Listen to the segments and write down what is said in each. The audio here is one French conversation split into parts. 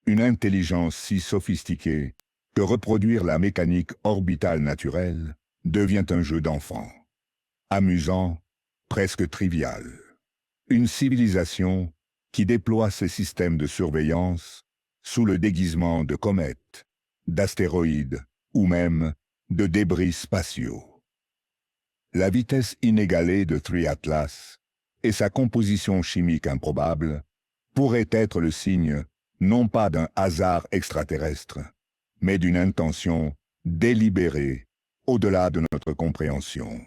une intelligence si sophistiquée que reproduire la mécanique orbitale naturelle devient un jeu d'enfant. Amusant, presque trivial. Une civilisation qui déploie ses systèmes de surveillance sous le déguisement de comètes, d'astéroïdes ou même de débris spatiaux. La vitesse inégalée de 3 Atlas et sa composition chimique improbable pourraient être le signe non pas d'un hasard extraterrestre, mais d'une intention délibérée au-delà de notre compréhension.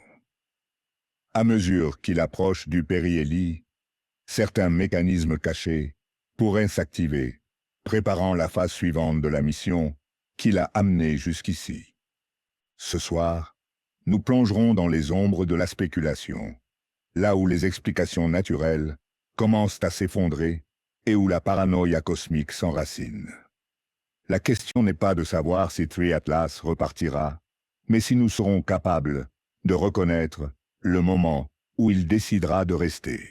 À mesure qu'il approche du périhélie, certains mécanismes cachés pourraient s'activer, préparant la phase suivante de la mission qui l'a amené jusqu'ici. Ce soir, nous plongerons dans les ombres de la spéculation, là où les explications naturelles commencent à s'effondrer et où la paranoïa cosmique s'enracine. La question n'est pas de savoir si 3 Atlas repartira, mais si nous serons capables de reconnaître le moment où il décidera de rester.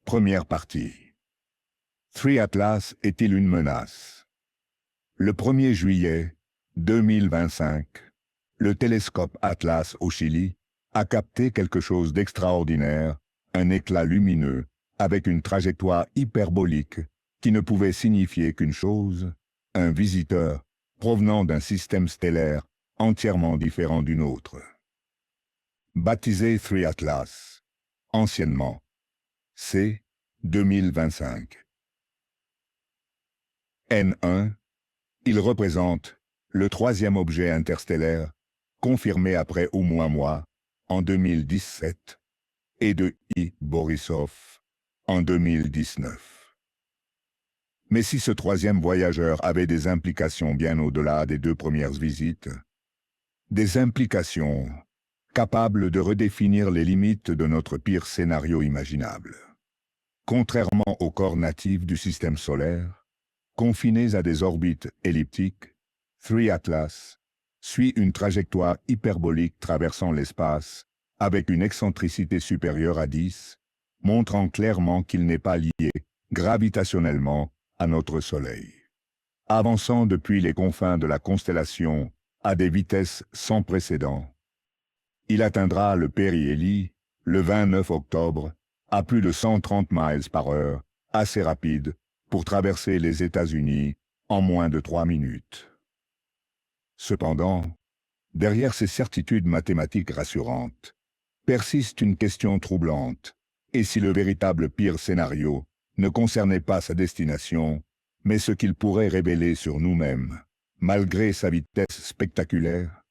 Première partie. 3 Atlas est-il une menace? Le 1er juillet 2025, le télescope Atlas au Chili a capté quelque chose d'extraordinaire, un éclat lumineux avec une trajectoire hyperbolique qui ne pouvait signifier qu'une chose, un visiteur provenant d'un système stellaire entièrement différent du nôtre. Baptisé 3 Atlas, anciennement C 2025. N1, il représente le 3e objet interstellaire confirmé après Oumuamua en 2017 et de I. Borisov en 2019. Mais si ce 3e voyageur avait des implications bien au-delà des 2 premières visites, des implications capables de redéfinir les limites de notre pire scénario imaginable. Contrairement aux corps natifs du système solaire, confinés à des orbites elliptiques, 3 Atlas suit une trajectoire hyperbolique traversant l'espace avec une excentricité supérieure à 10, montrant clairement qu'il n'est pas lié gravitationnellement à notre Soleil. Avançant depuis les confins de la constellation à des vitesses sans précédent, il atteindra le périhélie le 29 octobre à plus de 130 miles par heure, assez rapide pour traverser les États-Unis en moins de 3 minutes. Cependant, derrière ces certitudes mathématiques rassurantes, persiste une question troublante. Et si le véritable pire scénario ne concernait pas sa destination, mais ce qu'il pourrait révéler sur nous-mêmes, malgré sa vitesse spectaculaire,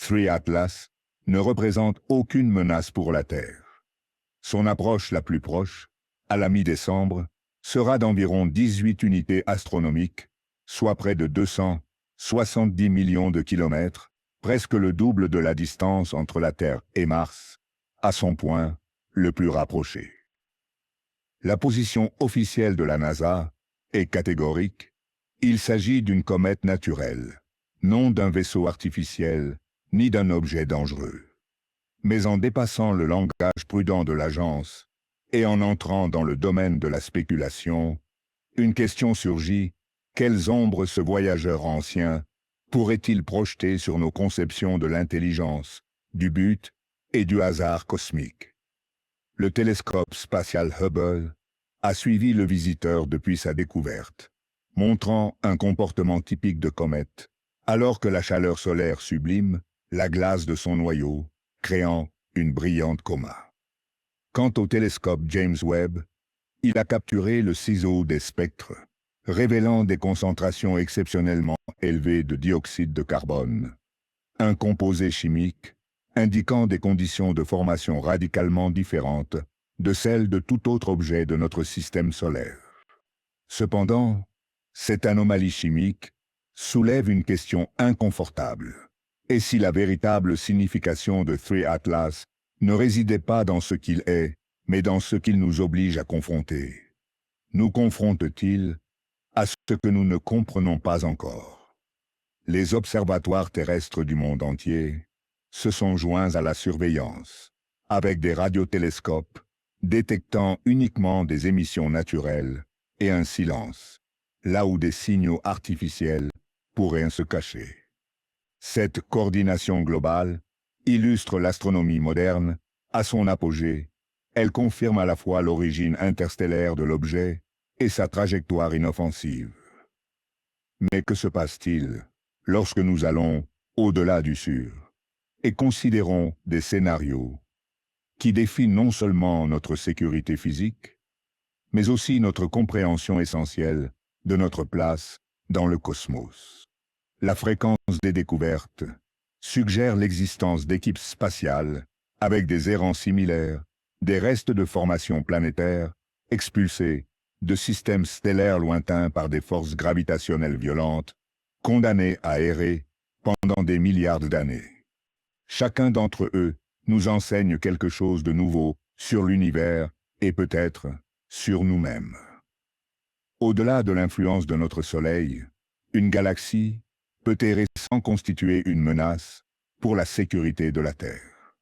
3 Atlas ne représente aucune menace pour la Terre. Son approche la plus proche, à la mi-décembre, sera d'environ 18 unités astronomiques, soit près de 270 millions de kilomètres, presque le double de la distance entre la Terre et Mars, à son point le plus rapproché. La position officielle de la NASA est catégorique. Il s'agit d'une comète naturelle, non d'un vaisseau artificiel, ni d'un objet dangereux. Mais en dépassant le langage prudent de l'agence et en entrant dans le domaine de la spéculation, une question surgit: quelles ombres ce voyageur ancien pourrait-il projeter sur nos conceptions de l'intelligence, du but et du hasard cosmique? Le télescope spatial Hubble a suivi le visiteur depuis sa découverte, montrant un comportement typique de comète, alors que la chaleur solaire sublime la glace de son noyau, créant une brillante coma. Quant au télescope James Webb, il a capturé le ciseau des spectres, révélant des concentrations exceptionnellement élevées de dioxyde de carbone, un composé chimique indiquant des conditions de formation radicalement différentes de celles de tout autre objet de notre système solaire. Cependant, cette anomalie chimique soulève une question inconfortable. Et si la véritable signification de 3 Atlas ne résidait pas dans ce qu'il est, mais dans ce qu'il nous oblige à confronter? Nous confronte-t-il à ce que nous ne comprenons pas encore? Les observatoires terrestres du monde entier se sont joints à la surveillance, avec des radiotélescopes détectant uniquement des émissions naturelles et un silence là où des signaux artificiels pourraient se cacher. Cette coordination globale illustre l'astronomie moderne à son apogée. Elle confirme à la fois l'origine interstellaire de l'objet et sa trajectoire inoffensive. Mais que se passe-t-il lorsque nous allons au-delà du sûr et considérons des scénarios qui défient non seulement notre sécurité physique, mais aussi notre compréhension essentielle de notre place dans le cosmos? La fréquence des découvertes suggère l'existence d'équipes spatiales avec des errants similaires, des restes de formations planétaires expulsés de systèmes stellaires lointains par des forces gravitationnelles violentes, condamnés à errer pendant des milliards d'années. Chacun d'entre eux nous enseigne quelque chose de nouveau sur l'univers et peut-être sur nous-mêmes. Au-delà de l'influence de notre Soleil, une galaxie peut errer sans constituer une menace pour la sécurité de la Terre.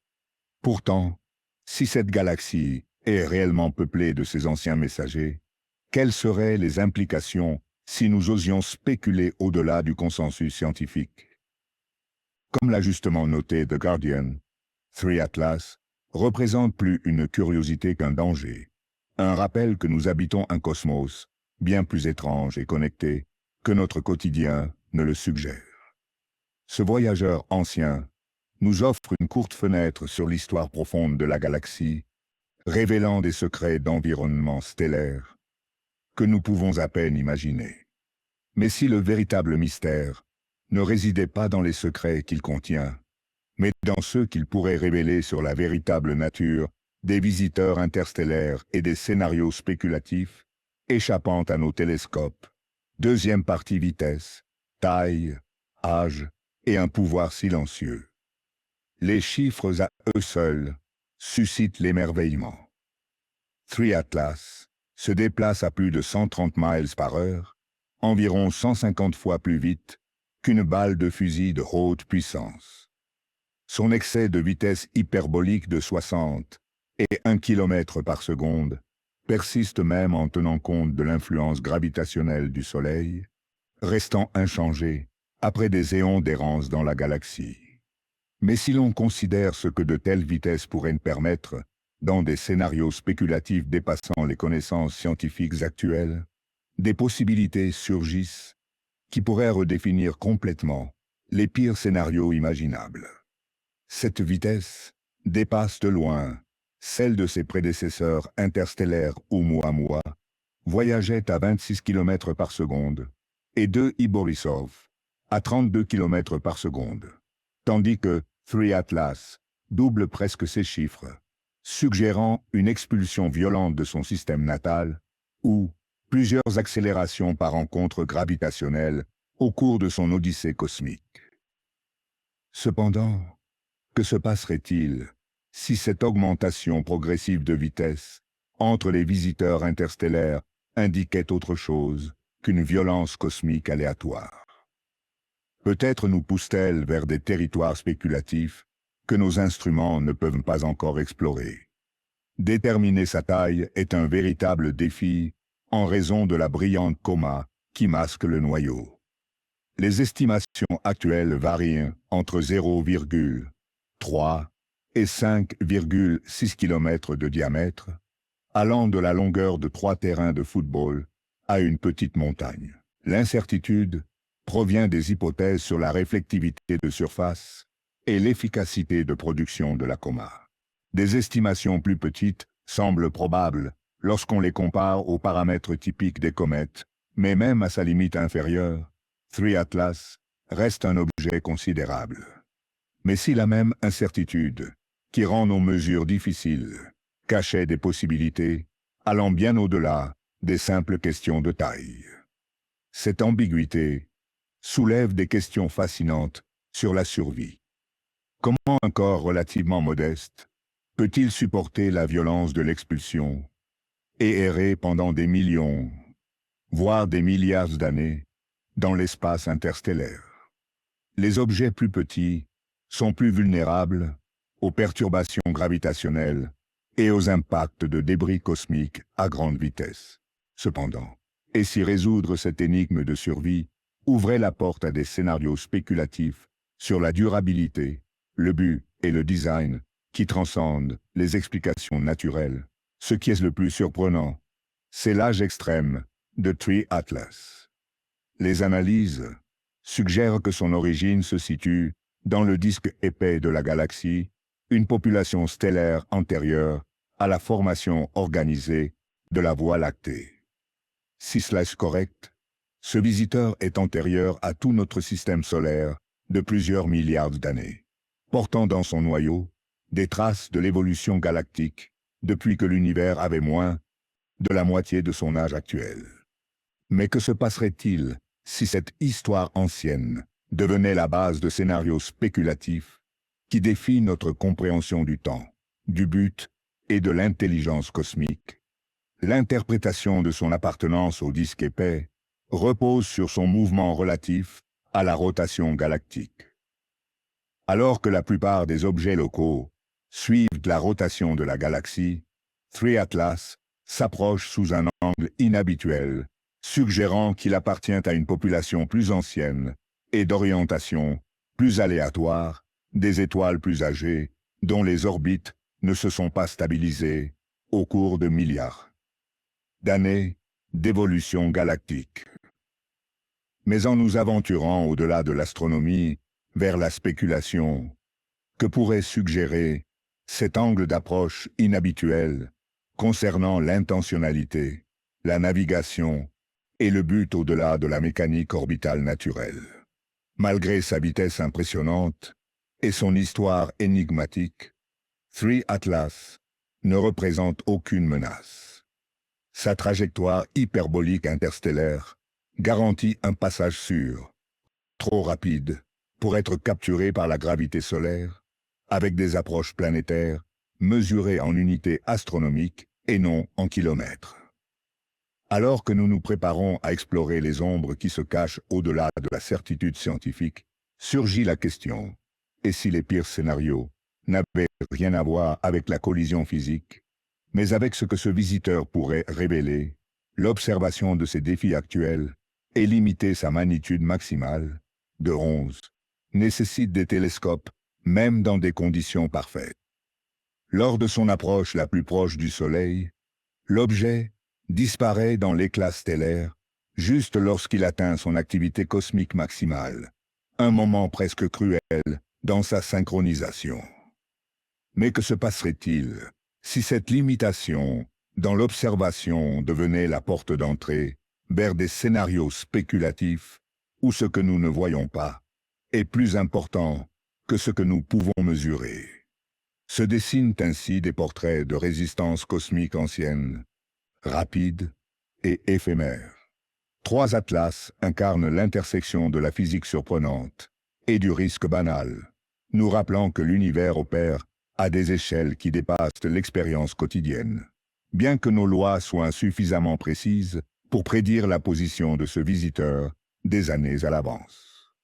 Pourtant, si cette galaxie est réellement peuplée de ces anciens messagers, quelles seraient les implications si nous osions spéculer au-delà du consensus scientifique? Comme l'a justement noté The Guardian, 3 Atlas représente plus une curiosité qu'un danger, un rappel que nous habitons un cosmos bien plus étrange et connecté que notre quotidien ne le suggère. Ce voyageur ancien nous offre une courte fenêtre sur l'histoire profonde de la galaxie, révélant des secrets d'environnement stellaire que nous pouvons à peine imaginer. Mais si le véritable mystère ne résidait pas dans les secrets qu'il contient, mais dans ceux qu'il pourrait révéler sur la véritable nature des visiteurs interstellaires et des scénarios spéculatifs échappant à nos télescopes. Deuxième partie: vitesse, taille, âge et un pouvoir silencieux. Les chiffres à eux seuls suscitent l'émerveillement. 3 Atlas se déplace à plus de 130 miles par heure, environ 150 fois plus vite qu'une balle de fusil de haute puissance. Son excès de vitesse hyperbolique de 60 et 1 km par seconde persiste même en tenant compte de l'influence gravitationnelle du Soleil, restant inchangé après des éons d'errance dans la galaxie. Mais si l'on considère ce que de telles vitesses pourraient nous permettre dans des scénarios spéculatifs dépassant les connaissances scientifiques actuelles, des possibilités surgissent qui pourraient redéfinir complètement les pires scénarios imaginables. Cette vitesse dépasse de loin celle de ses prédécesseurs interstellaires Oumuamua, voyageait à 26 km par seconde, et de Borisov à 32 km par seconde, tandis que 3 Atlas double presque ces chiffres, suggérant une expulsion violente de son système natal, ou plusieurs accélérations par rencontre gravitationnelle au cours de son odyssée cosmique. Cependant, que se passerait-il si cette augmentation progressive de vitesse entre les visiteurs interstellaires indiquait autre chose qu'une violence cosmique aléatoire? Peut-être nous pousse-t-elle vers des territoires spéculatifs que nos instruments ne peuvent pas encore explorer. Déterminer sa taille est un véritable défi en raison de la brillante coma qui masque le noyau. Les estimations actuelles varient entre 0,3 et 5,6 km de diamètre, allant de la longueur de 3 terrains de football à une petite montagne. L'incertitude provient des hypothèses sur la réflectivité de surface et l'efficacité de production de la coma. Des estimations plus petites semblent probables lorsqu'on les compare aux paramètres typiques des comètes, mais même à sa limite inférieure, 3 Atlas reste un objet considérable. Mais si la même incertitude, qui rend nos mesures difficiles, cachait des possibilités allant bien au-delà des simples questions de taille. Cette ambiguïté soulève des questions fascinantes sur la survie. Comment un corps relativement modeste peut-il supporter la violence de l'expulsion et errer pendant des millions, voire des milliards d'années, dans l'espace interstellaire? Les objets plus petits sont plus vulnérables aux perturbations gravitationnelles et aux impacts de débris cosmiques à grande vitesse. Cependant, Et si résoudre cette énigme de survie ouvrait la porte à des scénarios spéculatifs sur la durabilité, le but et le design qui transcendent les explications naturelles. Ce qui est le plus surprenant, c'est l'âge extrême de Tree Atlas. Les analyses suggèrent que son origine se situe dans le disque épais de la galaxie, une population stellaire antérieure à la formation organisée de la Voie lactée. Si cela est correct, ce visiteur est antérieur à tout notre système solaire de plusieurs milliards d'années, portant dans son noyau des traces de l'évolution galactique depuis que l'univers avait moins de la moitié de son âge actuel. Mais que se passerait-il si cette histoire ancienne devenait la base de scénarios spéculatifs qui défient notre compréhension du temps, du but et de l'intelligence cosmique? L'interprétation de son appartenance au disque épais repose sur son mouvement relatif à la rotation galactique. Alors que la plupart des objets locaux suivent la rotation de la galaxie, Tree Atlas s'approche sous un angle inhabituel, suggérant qu'il appartient à une population plus ancienne et d'orientation plus aléatoire, des étoiles plus âgées, dont les orbites ne se sont pas stabilisées au cours de milliards d'années d'évolution galactique. Mais en nous aventurant au-delà de l'astronomie, vers la spéculation, que pourrait suggérer cet angle d'approche inhabituel concernant l'intentionnalité, la navigation et le but au-delà de la mécanique orbitale naturelle? Malgré sa vitesse impressionnante et son histoire énigmatique, Tree Atlas ne représente aucune menace. Sa trajectoire hyperbolique interstellaire garantit un passage sûr, trop rapide pour être capturé par la gravité solaire, avec des approches planétaires mesurées en unités astronomiques et non en kilomètres. Alors que nous nous préparons à explorer les ombres qui se cachent au-delà de la certitude scientifique, surgit la question: et si les pires scénarios n'avaient rien à voir avec la collision physique, mais avec ce que ce visiteur pourrait révéler? L'observation de ces défis actuels et limiter sa magnitude maximale de 11 nécessite des télescopes, même dans des conditions parfaites. Lors de son approche la plus proche du Soleil, l'objet disparaît dans l'éclat stellaire juste lorsqu'il atteint son activité cosmique maximale, un moment presque cruel dans sa synchronisation. Mais que se passerait-il si cette limitation dans l'observation devenait la porte d'entrée vers des scénarios spéculatifs où ce que nous ne voyons pas est plus important que ce que nous pouvons mesurer? Se dessinent ainsi des portraits de résistance cosmique ancienne, rapides et éphémères. Trois atlas incarnent l'intersection de la physique surprenante et du risque banal, nous rappelant que l'univers opère à des échelles qui dépassent l'expérience quotidienne. Bien que nos lois soient insuffisamment précises pour prédire la position de ce visiteur des années à l'avance.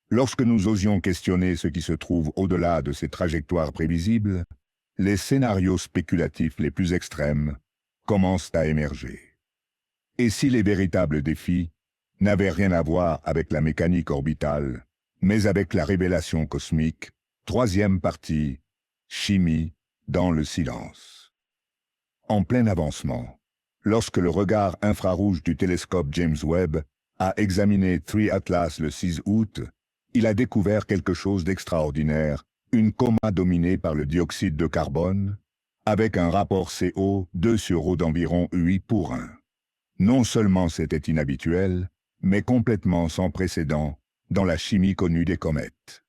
Lorsque nous osions questionner ce qui se trouve au-delà de ces trajectoires prévisibles, les scénarios spéculatifs les plus extrêmes commencent à émerger. Et si les véritables défis n'avaient rien à voir avec la mécanique orbitale, mais avec la révélation cosmique? Troisième partie, chimie dans le silence. En plein avancement, lorsque le regard infrarouge du télescope James Webb a examiné Tree Atlas le 6 août, il a découvert quelque chose d'extraordinaire, une coma dominée par le dioxyde de carbone, avec un rapport CO2 sur eau d'environ 8:1. Non seulement c'était inhabituel, mais complètement sans précédent dans la chimie connue des comètes.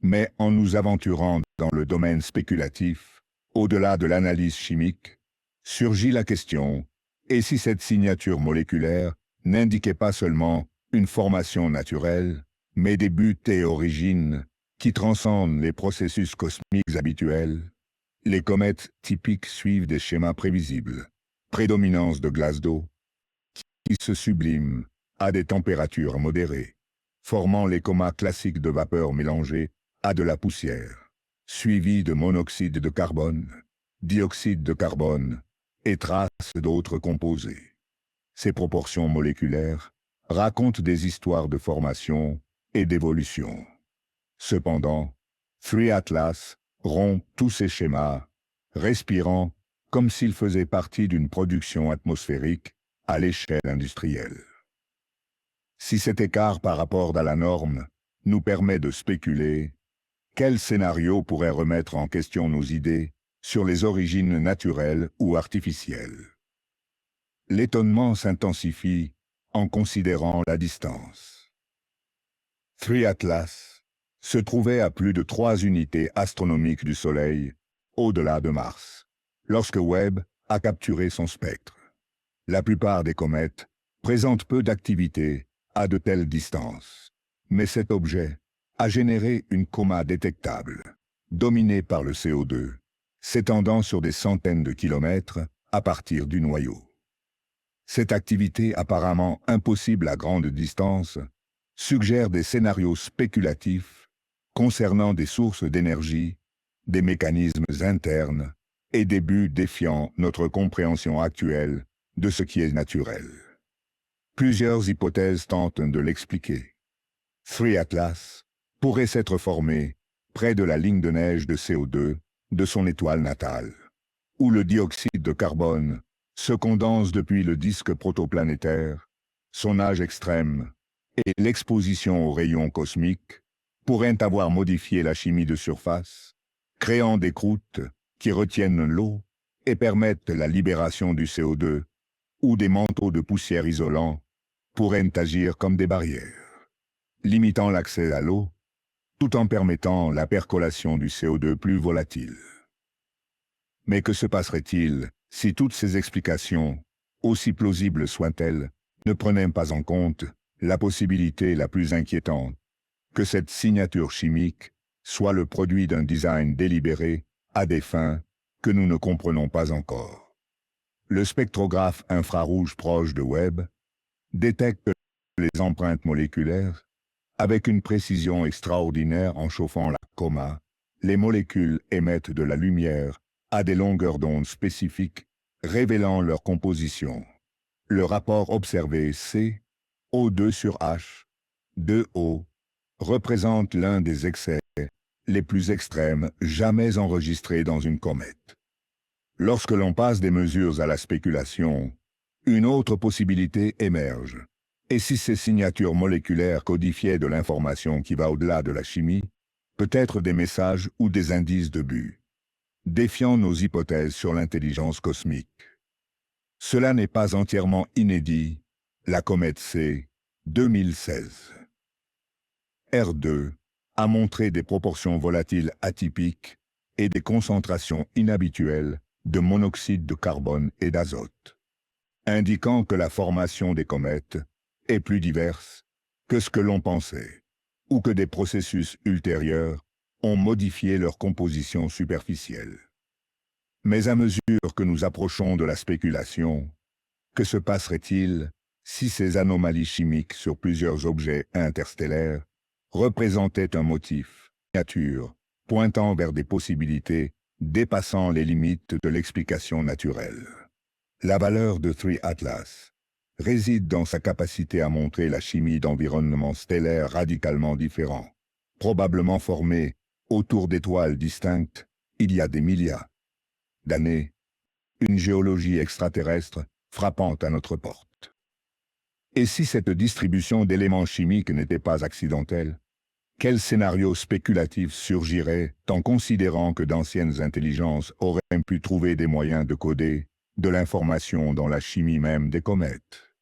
Mais en nous aventurant dans le domaine spéculatif, au-delà de l'analyse chimique, surgit la question: et si cette signature moléculaire n'indiquait pas seulement une formation naturelle, mais des buts et origines qui transcendent les processus cosmiques habituels? Les comètes typiques suivent des schémas prévisibles. Prédominance de glace d'eau, qui se sublime à des températures modérées, formant les comas classiques de vapeur mélangée à de la poussière, suivi de monoxyde de carbone, dioxyde de carbone et traces d'autres composés. ses proportions moléculaires, racontent des histoires de formation et d'évolution. Cependant, 3 Atlas rompt tous ces schémas, respirant comme s'il faisait partie d'une production atmosphérique à l'échelle industrielle. Si cet écart par rapport à la norme nous permet de spéculer, quel scénario pourrait remettre en question nos idées sur les origines naturelles ou artificielles? L'étonnement s'intensifie en considérant la distance. 3 Atlas se trouvait à plus de 3 unités astronomiques du Soleil, au-delà de Mars, lorsque Webb a capturé son spectre. La plupart des comètes présentent peu d'activité à de telles distances, mais cet objet a généré une coma détectable, dominée par le CO2, s'étendant sur des centaines de kilomètres à partir du noyau. Cette activité apparemment impossible à grande distance suggère des scénarios spéculatifs concernant des sources d'énergie, des mécanismes internes et des buts défiant notre compréhension actuelle de ce qui est naturel. Plusieurs hypothèses tentent de l'expliquer. 3 Atlas pourrait s'être formé près de la ligne de neige de CO2 de son étoile natale, où le dioxyde de carbone se condense depuis le disque protoplanétaire, son âge extrême et l'exposition aux rayons cosmiques pourraient avoir modifié la chimie de surface, créant des croûtes qui retiennent l'eau et permettent la libération du CO2, ou des manteaux de poussière isolants pourraient agir comme des barrières, limitant l'accès à l'eau, tout en permettant la percolation du CO2 plus volatile. Mais que se passerait-il si toutes ces explications, aussi plausibles soient-elles, ne prenaient pas en compte la possibilité la plus inquiétante, que cette signature chimique soit le produit d'un design délibéré à des fins que nous ne comprenons pas encore? Le spectrographe infrarouge proche de Webb détecte les empreintes moléculaires avec une précision extraordinaire. En chauffant la coma, les molécules émettent de la lumière à des longueurs d'onde spécifiques, révélant leur composition. Le rapport observé C, O2 sur H, 2O, représente l'un des excès les plus extrêmes jamais enregistrés dans une comète. Lorsque l'on passe des mesures à la spéculation, une autre possibilité émerge. Et si ces signatures moléculaires codifiaient de l'information qui va au-delà de la chimie, peut-être des messages ou des indices de but, défiant nos hypothèses sur l'intelligence cosmique? Cela n'est pas entièrement inédit. La comète C, 2016. R2 a montré des proportions volatiles atypiques et des concentrations inhabituelles de monoxyde de carbone et d'azote, indiquant que la formation des comètes est plus diverse que ce que l'on pensait, ou que des processus ultérieurs ont modifié leur composition superficielle. Mais à mesure que nous approchons de la spéculation, que se passerait-il si ces anomalies chimiques sur plusieurs objets interstellaires représentaient un motif, nature, pointant vers des possibilités dépassant les limites de l'explication naturelle? La valeur de 3 Atlas réside dans sa capacité à montrer la chimie d'environnements stellaires radicalement différents, probablement formés autour d'étoiles distinctes il y a des milliards d'années, une géologie extraterrestre frappant à notre porte. Et si cette distribution d'éléments chimiques n'était pas accidentelle, quel scénario spéculatif surgirait en considérant que d'anciennes intelligences auraient pu trouver des moyens de coder de l'information dans la chimie même des comètes?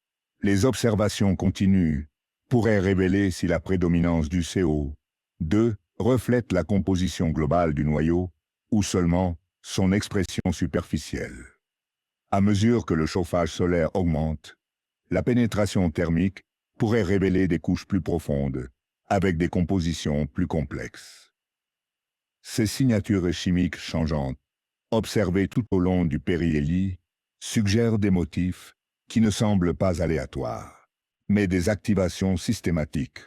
Les observations continues pourraient révéler si la prédominance du CO2 reflète la composition globale du noyau ou seulement son expression superficielle. À mesure que le chauffage solaire augmente, la pénétration thermique pourrait révéler des couches plus profondes, avec des compositions plus complexes. Ces signatures chimiques changeantes, observées tout au long du périhélie, suggèrent des motifs qui ne semblent pas aléatoires, mais des activations systématiques,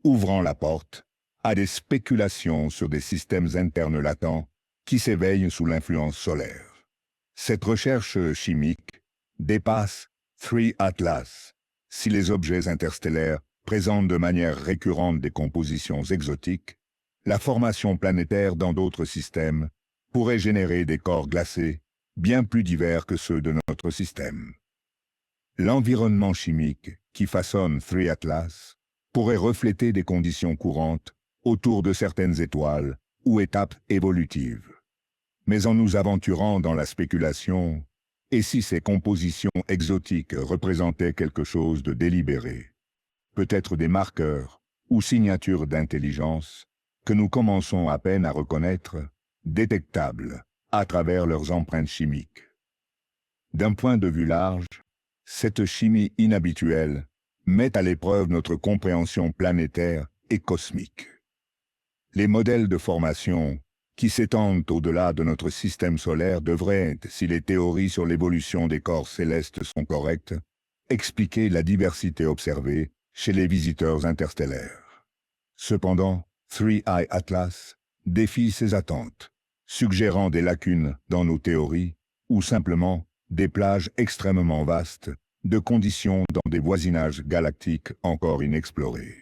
ouvrant la porte à des spéculations sur des systèmes internes latents qui s'éveillent sous l'influence solaire. Cette recherche chimique dépasse 3 Atlas. Si les objets interstellaires présentent de manière récurrente des compositions exotiques, la formation planétaire dans d'autres systèmes pourrait générer des corps glacés bien plus divers que ceux de notre système. L'environnement chimique qui façonne 3 Atlas pourrait refléter des conditions courantes autour de certaines étoiles ou étapes évolutives. Mais en nous aventurant dans la spéculation, et si ces compositions exotiques représentaient quelque chose de délibéré, peut-être des marqueurs ou signatures d'intelligence que nous commençons à peine à reconnaître, détectables à travers leurs empreintes chimiques. D'un point de vue large, cette chimie inhabituelle met à l'épreuve notre compréhension planétaire et cosmique. Les modèles de formation qui s'étendent au-delà de notre système solaire devraient, si les théories sur l'évolution des corps célestes sont correctes, expliquer la diversité observée chez les visiteurs interstellaires. Cependant, 3 Atlas défie ces attentes, suggérant des lacunes dans nos théories, ou simplement des plages extrêmement vastes de conditions dans des voisinages galactiques encore inexplorés.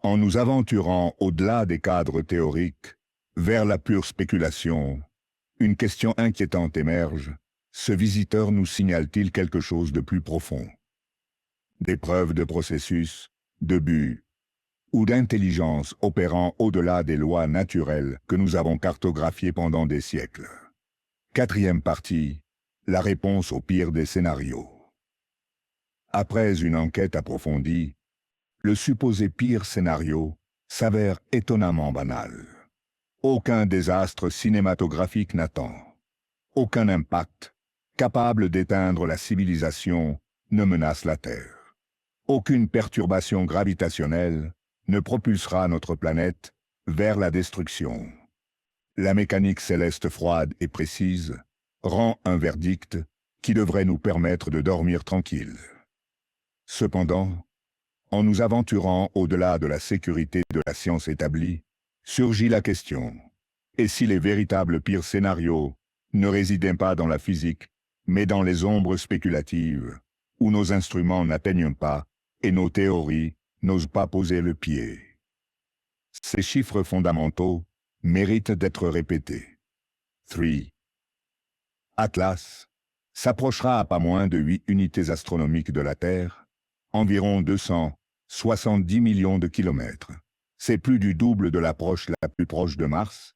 En nous aventurant au-delà des cadres théoriques, vers la pure spéculation, une question inquiétante émerge. Ce visiteur nous signale-t-il quelque chose de plus profond? Des preuves de processus, de but, ou d'intelligence opérant au-delà des lois naturelles que nous avons cartographiées pendant des siècles? Quatrième partie, la réponse au pire des scénarios. Après une enquête approfondie, le supposé pire scénario s'avère étonnamment banal. Aucun désastre cinématographique n'attend. Aucun impact capable d'éteindre la civilisation ne menace la Terre. Aucune perturbation gravitationnelle ne propulsera notre planète vers la destruction. La mécanique céleste froide et précise rend un verdict qui devrait nous permettre de dormir tranquille. Cependant, en nous aventurant au-delà de la sécurité de la science établie, surgit la question: et si les véritables pires scénarios ne résidaient pas dans la physique, mais dans les ombres spéculatives, où nos instruments n'atteignent pas et nos théories n'osent pas poser le pied? Ces chiffres fondamentaux méritent d'être répétés. 3 Atlas s'approchera à pas moins de 8 unités astronomiques de la Terre, environ 270 millions de kilomètres. C'est plus du double de l'approche la plus proche de Mars,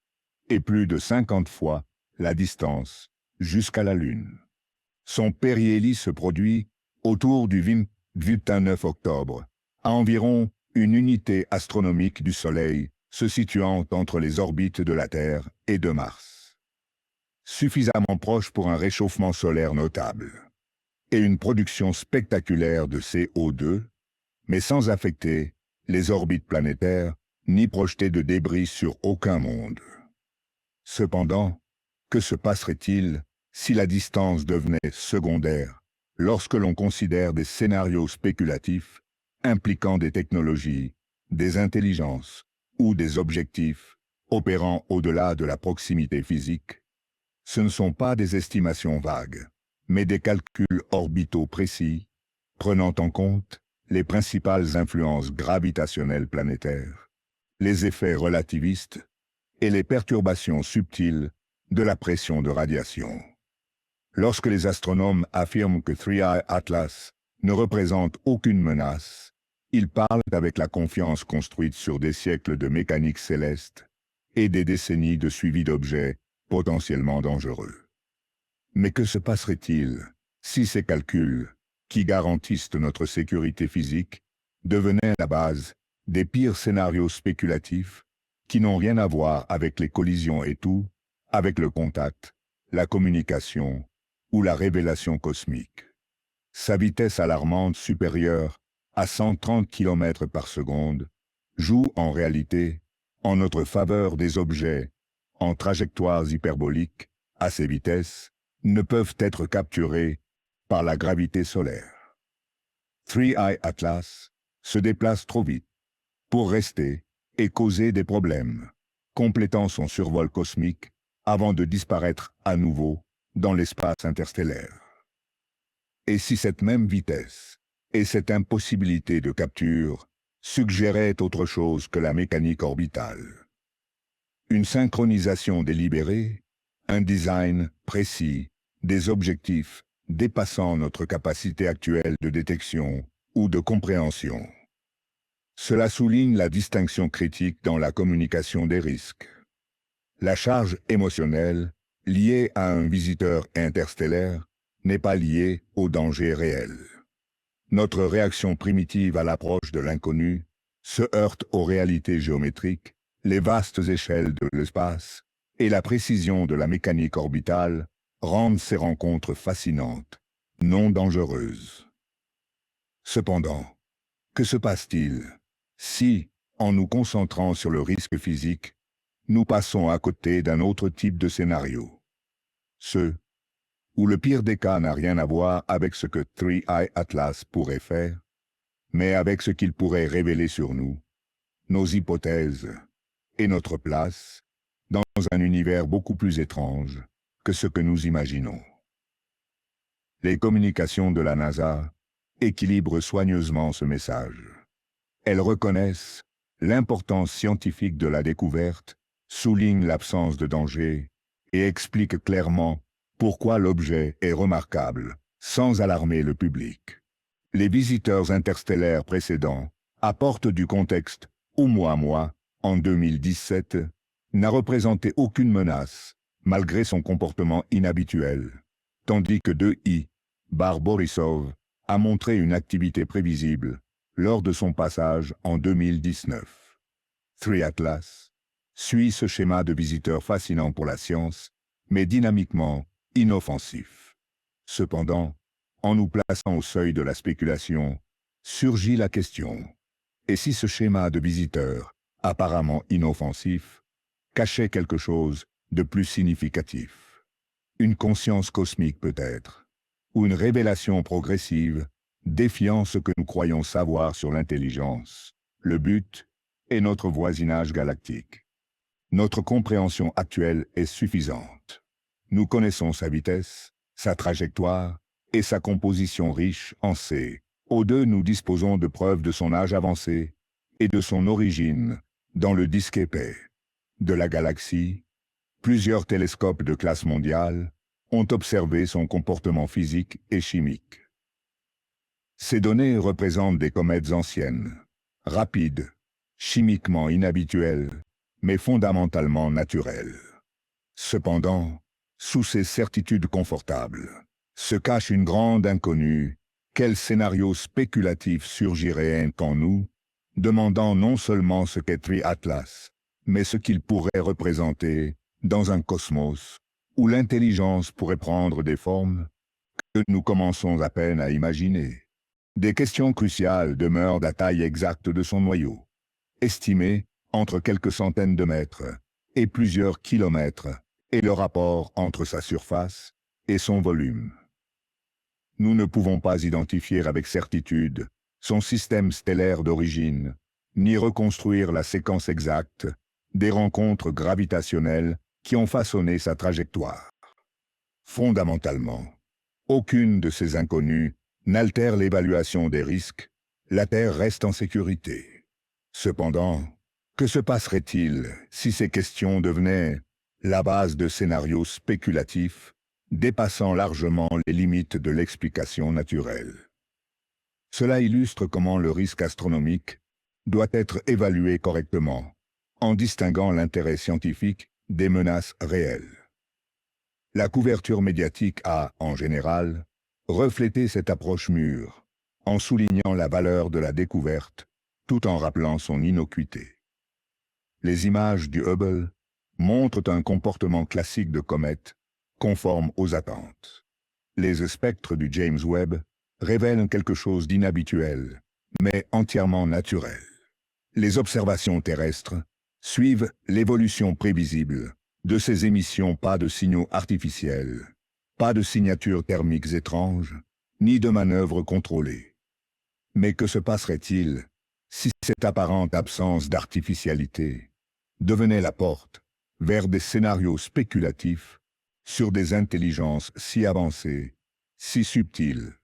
et plus de 50 fois la distance jusqu'à la Lune. Son périhélie se produit autour du 29 octobre, à environ une unité astronomique du Soleil, se situant entre les orbites de la Terre et de Mars. Suffisamment proche pour un réchauffement solaire notable, et une production spectaculaire de CO2, mais sans affecter les orbites planétaires, ni projeter de débris sur aucun monde. Cependant, que se passerait-il si la distance devenait secondaire, lorsque l'on considère des scénarios spéculatifs impliquant des technologies, des intelligences ou des objectifs opérant au-delà de la proximité physique? Ce ne sont pas des estimations vagues, mais des calculs orbitaux précis, prenant en compte les principales influences gravitationnelles planétaires, les effets relativistes et les perturbations subtiles de la pression de radiation. Lorsque les astronomes affirment que 3 Atlas ne représente aucune menace, ils parlent avec la confiance construite sur des siècles de mécanique céleste et des décennies de suivi d'objets potentiellement dangereux. Mais que se passerait-il si ces calculs, qui garantissent notre sécurité physique, devenaient la base des pires scénarios spéculatifs qui n'ont rien à voir avec les collisions et tout, avec le contact, la communication ou la révélation cosmique? Sa vitesse alarmante supérieure à 130 km par seconde joue en réalité en notre faveur. Des objets en trajectoires hyperboliques à ces vitesses ne peuvent être capturés par la gravité solaire. 3 Atlas se déplace trop vite pour rester et causer des problèmes, complétant son survol cosmique avant de disparaître à nouveau dans l'espace interstellaire. Et si cette même vitesse et cette impossibilité de capture suggéraient autre chose que la mécanique orbitale? Une synchronisation délibérée, un design précis, des objectifs dépassant notre capacité actuelle de détection ou de compréhension. Cela souligne la distinction critique dans la communication des risques. La charge émotionnelle, liée à un visiteur interstellaire, n'est pas liée au danger réel. Notre réaction primitive à l'approche de l'inconnu se heurte aux réalités géométriques, les vastes échelles de l'espace et la précision de la mécanique orbitale rendent ces rencontres fascinantes, non dangereuses. Cependant, que se passe-t-il si, en nous concentrant sur le risque physique, nous passons à côté d'un autre type de scénario? Ceux où le pire des cas n'a rien à voir avec ce que 3i Atlas pourrait faire, mais avec ce qu'il pourrait révéler sur nous, nos hypothèses et notre place dans un univers beaucoup plus étrange que ce que nous imaginons. Les communications de la NASA équilibrent soigneusement ce message. Elles reconnaissent l'importance scientifique de la découverte, soulignent l'absence de danger et expliquent clairement pourquoi l'objet est remarquable, sans alarmer le public. Les visiteurs interstellaires précédents apportent du contexte. Oumuamua, en 2017, n'a représenté aucune menace, malgré son comportement inhabituel, tandis que 2i Borisov a montré une activité prévisible lors de son passage en 2019. 3 Atlas suit ce schéma de visiteur fascinant pour la science, mais dynamiquement inoffensif. Cependant, en nous plaçant au seuil de la spéculation, surgit la question: et si ce schéma de visiteur, apparemment inoffensif, cachait quelque chose de plus significatif? Une conscience cosmique peut-être, ou une révélation progressive, défiant ce que nous croyons savoir sur l'intelligence, le but et notre voisinage galactique. Notre compréhension actuelle est suffisante. Nous connaissons sa vitesse, sa trajectoire et sa composition riche en C. O2, nous disposons de preuves de son âge avancé et de son origine dans le disque épais de la galaxie. Plusieurs télescopes de classe mondiale ont observé son comportement physique et chimique. Ces données représentent des comètes anciennes, rapides, chimiquement inhabituelles, mais fondamentalement naturelles. Cependant, sous ces certitudes confortables, se cache une grande inconnue. Quel scénario spéculatif surgirait en nous, demandant non seulement ce qu'est 3 Atlas, mais ce qu'il pourrait représenter dans un cosmos où l'intelligence pourrait prendre des formes que nous commençons à peine à imaginer. Des questions cruciales demeurent la taille exacte de son noyau, estimée entre quelques centaines de mètres et plusieurs kilomètres, et le rapport entre sa surface et son volume. Nous ne pouvons pas identifier avec certitude son système stellaire d'origine, ni reconstruire la séquence exacte des rencontres gravitationnelles qui ont façonné sa trajectoire. Fondamentalement, aucune de ces inconnues n'altère l'évaluation des risques. La Terre reste en sécurité. Cependant, que se passerait-il si ces questions devenaient la base de scénarios spéculatifs dépassant largement les limites de l'explication naturelle? Cela illustre comment le risque astronomique doit être évalué correctement, en distinguant l'intérêt scientifique des menaces réelles. La couverture médiatique a, en général, reflété cette approche mûre, en soulignant la valeur de la découverte, tout en rappelant son innocuité. Les images du Hubble montrent un comportement classique de comète, conforme aux attentes. Les spectres du James Webb révèlent quelque chose d'inhabituel, mais entièrement naturel. Les observations terrestres suivent l'évolution prévisible de ces émissions, pas de signaux artificiels, pas de signatures thermiques étranges, ni de manœuvres contrôlées. Mais que se passerait-il si cette apparente absence d'artificialité devenait la porte vers des scénarios spéculatifs sur des intelligences si avancées, si subtiles,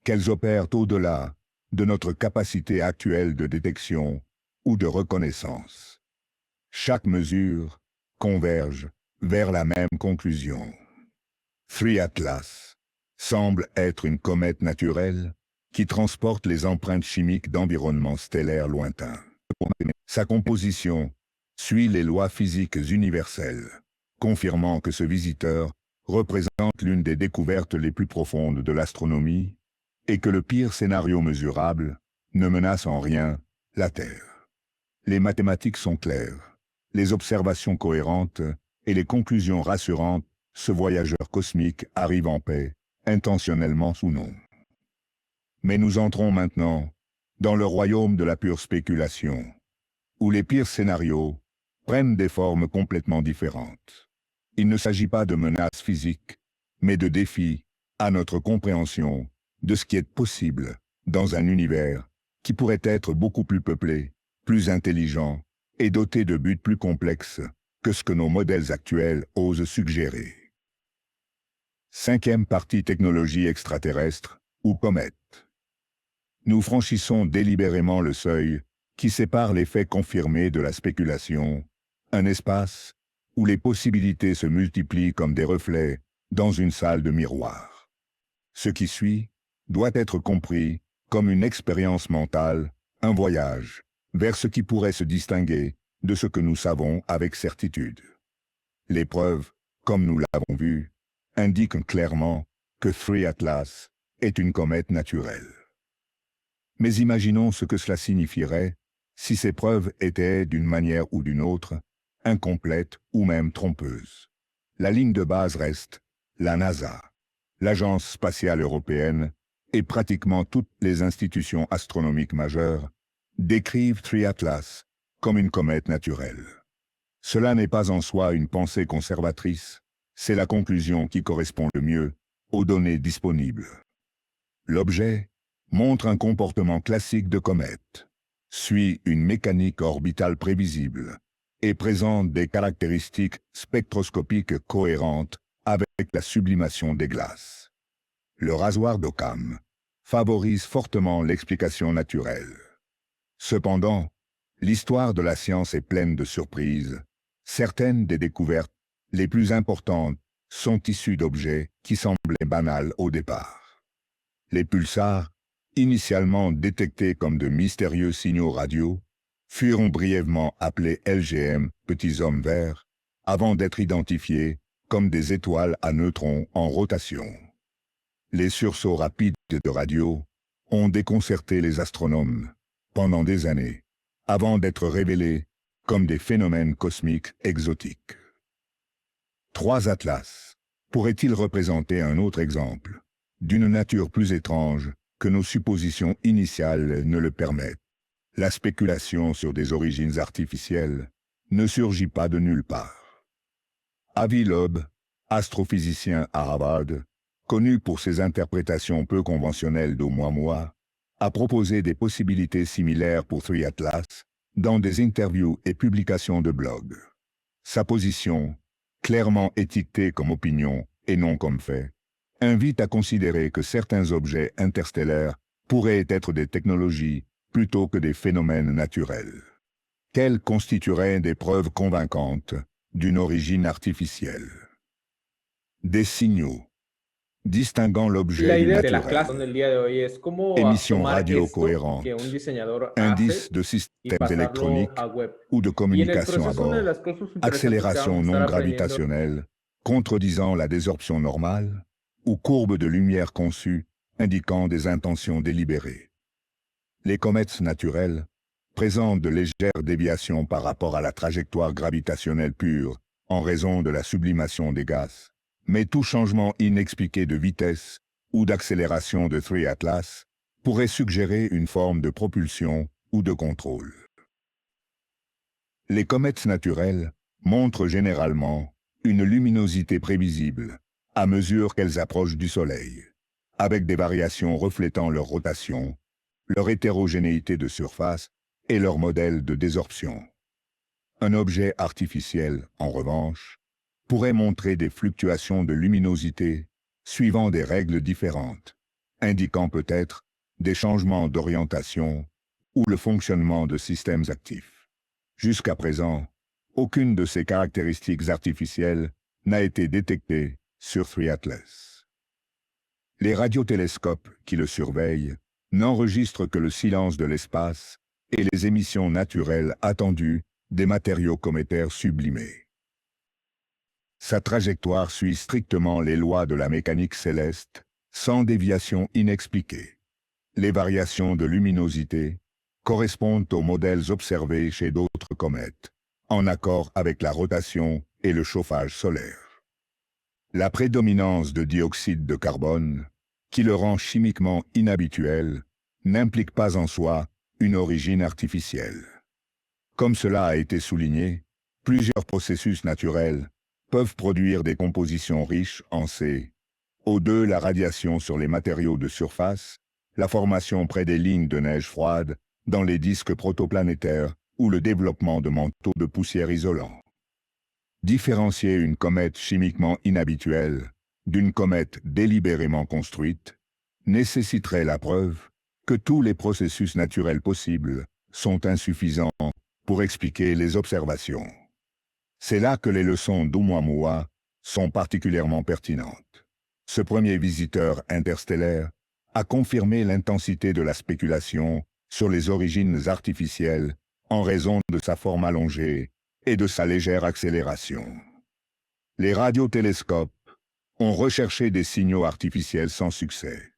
qu'elles opèrent au-delà de notre capacité actuelle de détection ou de reconnaissance. Chaque mesure converge vers la même conclusion. 3 Atlas semble être une comète naturelle qui transporte les empreintes chimiques d'environnements stellaires lointains. Sa composition suit les lois physiques universelles, confirmant que ce visiteur représente l'une des découvertes les plus profondes de l'astronomie et que le pire scénario mesurable ne menace en rien la Terre. Les mathématiques sont claires, les observations cohérentes et les conclusions rassurantes. Ce voyageur cosmique arrive en paix, intentionnellement ou non. Mais nous entrons maintenant dans le royaume de la pure spéculation, où les pires scénarios prennent des formes complètement différentes. Il ne s'agit pas de menaces physiques, mais de défis à notre compréhension de ce qui est possible dans un univers qui pourrait être beaucoup plus peuplé, plus intelligent et doté de buts plus complexes que ce que nos modèles actuels osent suggérer. 5e partie: technologie extraterrestre ou comète. Nous franchissons délibérément le seuil qui sépare les faits confirmés de la spéculation, un espace où les possibilités se multiplient comme des reflets dans une salle de miroir. Ce qui suit doit être compris comme une expérience mentale, un voyage vers ce qui pourrait se distinguer de ce que nous savons avec certitude. Les preuves, comme nous l'avons vu, indiquent clairement que 3 Atlas est une comète naturelle. Mais imaginons ce que cela signifierait si ces preuves étaient, d'une manière ou d'une autre, incomplètes ou même trompeuses. La ligne de base reste la NASA, l'Agence spatiale européenne et pratiquement toutes les institutions astronomiques majeures décrivent 3 Atlas comme une comète naturelle. Cela n'est pas en soi une pensée conservatrice, c'est la conclusion qui correspond le mieux aux données disponibles. L'objet montre un comportement classique de comète, suit une mécanique orbitale prévisible et présente des caractéristiques spectroscopiques cohérentes avec la sublimation des glaces. Le rasoir d'Occam favorise fortement l'explication naturelle. Cependant, l'histoire de la science est pleine de surprises. Certaines des découvertes les plus importantes sont issues d'objets qui semblaient banals au départ. Les pulsars, initialement détectés comme de mystérieux signaux radio, furent brièvement appelés LGM, petits hommes verts, avant d'être identifiés comme des étoiles à neutrons en rotation. Les sursauts rapides de radio ont déconcerté les astronomes pendant des années, avant d'être révélés comme des phénomènes cosmiques exotiques. 3 Atlas pourrait-il représenter un autre exemple, d'une nature plus étrange que nos suppositions initiales ne le permettent? La spéculation sur des origines artificielles ne surgit pas de nulle part. Avi Loeb, astrophysicien à Harvard, connu pour ses interprétations peu conventionnelles d'Oumuamua, a proposé des possibilités similaires pour 3 Atlas dans des interviews et publications de blogs. Sa position, clairement étiquetée comme opinion et non comme fait, invite à considérer que certains objets interstellaires pourraient être des technologies plutôt que des phénomènes naturels. Quelles constitueraient des preuves convaincantes d'une origine artificielle? Des signaux distinguant l'objet du naturel. Émission radio cohérente, indice de systèmes électroniques ou de communication à bord, accélération non gravitationnelle, contredisant la désorption normale, ou courbe de lumière conçue indiquant des intentions délibérées. Les comètes naturelles présentent de légères déviations par rapport à la trajectoire gravitationnelle pure en raison de la sublimation des gaz. Mais tout changement inexpliqué de vitesse ou d'accélération de 3 Atlas pourrait suggérer une forme de propulsion ou de contrôle. Les comètes naturelles montrent généralement une luminosité prévisible à mesure qu'elles approchent du Soleil, avec des variations reflétant leur rotation, leur hétérogénéité de surface et leur modèle de désorption. Un objet artificiel, en revanche, pourrait montrer des fluctuations de luminosité suivant des règles différentes, indiquant peut-être des changements d'orientation ou le fonctionnement de systèmes actifs. Jusqu'à présent, aucune de ces caractéristiques artificielles n'a été détectée sur 3 Atlas. Les radiotélescopes qui le surveillent n'enregistrent que le silence de l'espace et les émissions naturelles attendues des matériaux cométaires sublimés. Sa trajectoire suit strictement les lois de la mécanique céleste, sans déviation inexpliquée. Les variations de luminosité correspondent aux modèles observés chez d'autres comètes, en accord avec la rotation et le chauffage solaire. La prédominance de dioxyde de carbone, qui le rend chimiquement inhabituel, n'implique pas en soi une origine artificielle. Comme cela a été souligné, plusieurs processus naturels peuvent produire des compositions riches en CO2, la radiation sur les matériaux de surface, la formation près des lignes de neige froide, dans les disques protoplanétaires ou le développement de manteaux de poussière isolants. Différencier une comète chimiquement inhabituelle d'une comète délibérément construite nécessiterait la preuve que tous les processus naturels possibles sont insuffisants pour expliquer les observations. C'est là que les leçons d'Oumuamua sont particulièrement pertinentes. Ce premier visiteur interstellaire a confirmé l'intensité de la spéculation sur les origines artificielles en raison de sa forme allongée et de sa légère accélération. Les radiotélescopes ont recherché des signaux artificiels sans succès,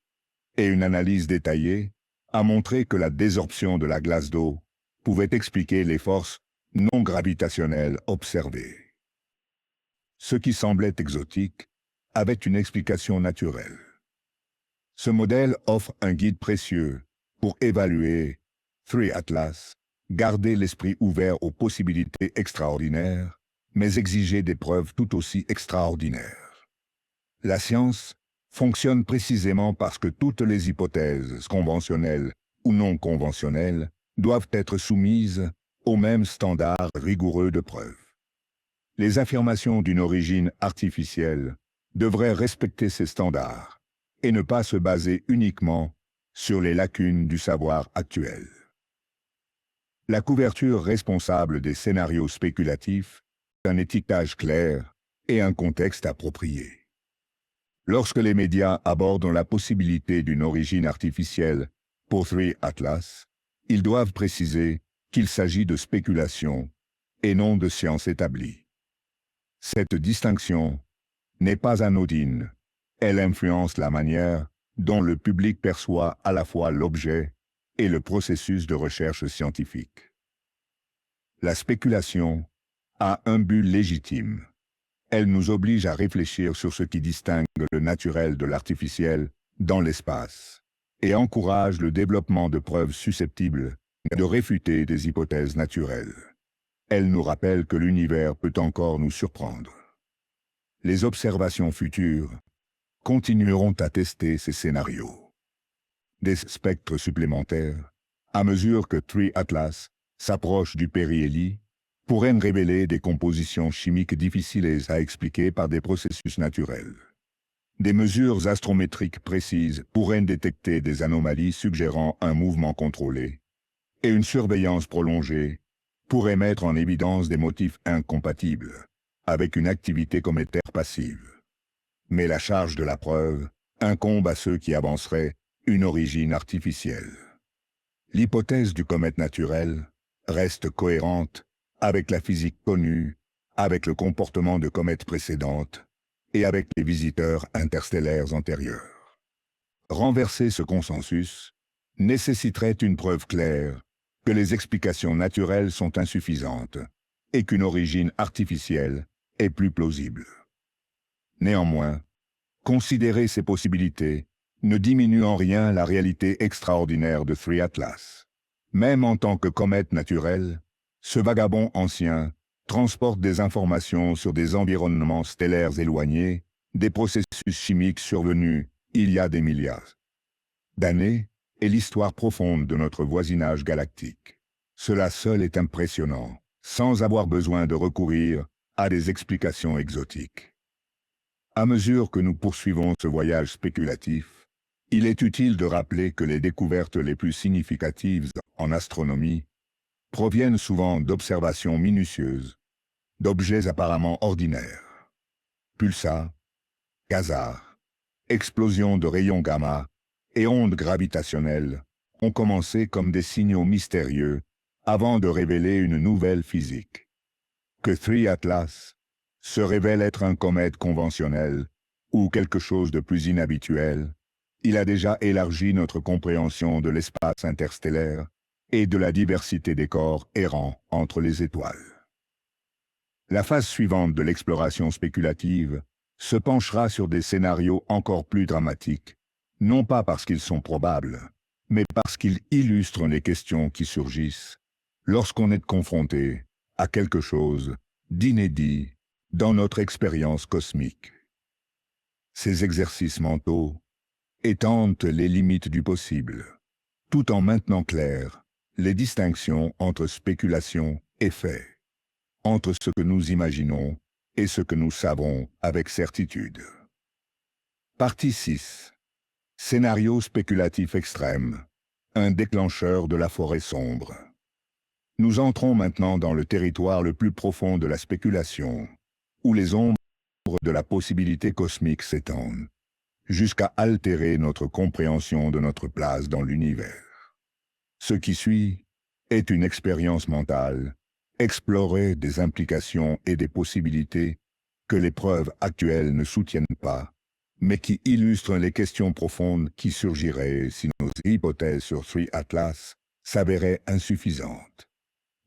et une analyse détaillée a montré que la désorption de la glace d'eau pouvait expliquer les forces non gravitationnelles observées. Ce qui semblait exotique avait une explication naturelle. Ce modèle offre un guide précieux pour évaluer 3 Atlas, garder l'esprit ouvert aux possibilités extraordinaires, mais exiger des preuves tout aussi extraordinaires. La science fonctionne précisément parce que toutes les hypothèses conventionnelles ou non conventionnelles doivent être soumises aux mêmes standards rigoureux de preuve. Les affirmations d'une origine artificielle devraient respecter ces standards et ne pas se baser uniquement sur les lacunes du savoir actuel. La couverture responsable des scénarios spéculatifs, un étiquetage clair et un contexte approprié. Lorsque les médias abordent la possibilité d'une origine artificielle pour 3 Atlas, ils doivent préciser qu'il s'agit de spéculation et non de science établie. Cette distinction n'est pas anodine. Elle influence la manière dont le public perçoit à la fois l'objet et le processus de recherche scientifique. La spéculation a un but légitime. Elle nous oblige à réfléchir sur ce qui distingue le naturel de l'artificiel dans l'espace et encourage le développement de preuves susceptibles de réfuter des hypothèses naturelles. Elle nous rappelle que l'univers peut encore nous surprendre. Les observations futures continueront à tester ces scénarios. Des spectres supplémentaires, à mesure que 3 Atlas s'approche du périhélie, pourraient révéler des compositions chimiques difficiles à expliquer par des processus naturels. Des mesures astrométriques précises pourraient détecter des anomalies suggérant un mouvement contrôlé, et une surveillance prolongée pourrait mettre en évidence des motifs incompatibles avec une activité cométaire passive. Mais la charge de la preuve incombe à ceux qui avanceraient une origine artificielle. L'hypothèse du comète naturel reste cohérente avec la physique connue, avec le comportement de comètes précédentes et avec les visiteurs interstellaires antérieurs. Renverser ce consensus nécessiterait une preuve claire que les explications naturelles sont insuffisantes et qu'une origine artificielle est plus plausible. Néanmoins, considérer ces possibilités ne diminue en rien la réalité extraordinaire de 3 Atlas. Même en tant que comète naturelle, ce vagabond ancien transporte des informations sur des environnements stellaires éloignés, des processus chimiques survenus il y a des milliards d'années, et l'histoire profonde de notre voisinage galactique. Cela seul est impressionnant, sans avoir besoin de recourir à des explications exotiques. À mesure que nous poursuivons ce voyage spéculatif, Il est utile de rappeler que les découvertes les plus significatives en astronomie proviennent souvent d'observations minutieuses, d'objets apparemment ordinaires. Pulsars, quasars, explosions de rayons gamma et ondes gravitationnelles ont commencé comme des signaux mystérieux avant de révéler une nouvelle physique. Que 3 Atlas se révèle être un comète conventionnel ou quelque chose de plus inhabituel, il a déjà élargi notre compréhension de l'espace interstellaire et de la diversité des corps errants entre les étoiles. La phase suivante de l'exploration spéculative se penchera sur des scénarios encore plus dramatiques, non pas parce qu'ils sont probables, mais parce qu'ils illustrent les questions qui surgissent lorsqu'on est confronté à quelque chose d'inédit dans notre expérience cosmique. Ces exercices mentaux étendent les limites du possible, tout en maintenant claires les distinctions entre spéculation et fait, entre ce que nous imaginons et ce que nous savons avec certitude. Partie 6. Scénario spéculatif extrême, un déclencheur de la forêt sombre. Nous entrons maintenant dans le territoire le plus profond de la spéculation, où les ombres de la possibilité cosmique s'étendent, jusqu'à altérer notre compréhension de notre place dans l'univers. Ce qui suit est une expérience mentale, explorer des implications et des possibilités que les preuves actuelles ne soutiennent pas, mais qui illustrent les questions profondes qui surgiraient si nos hypothèses sur 3 Atlas s'avéraient insuffisantes.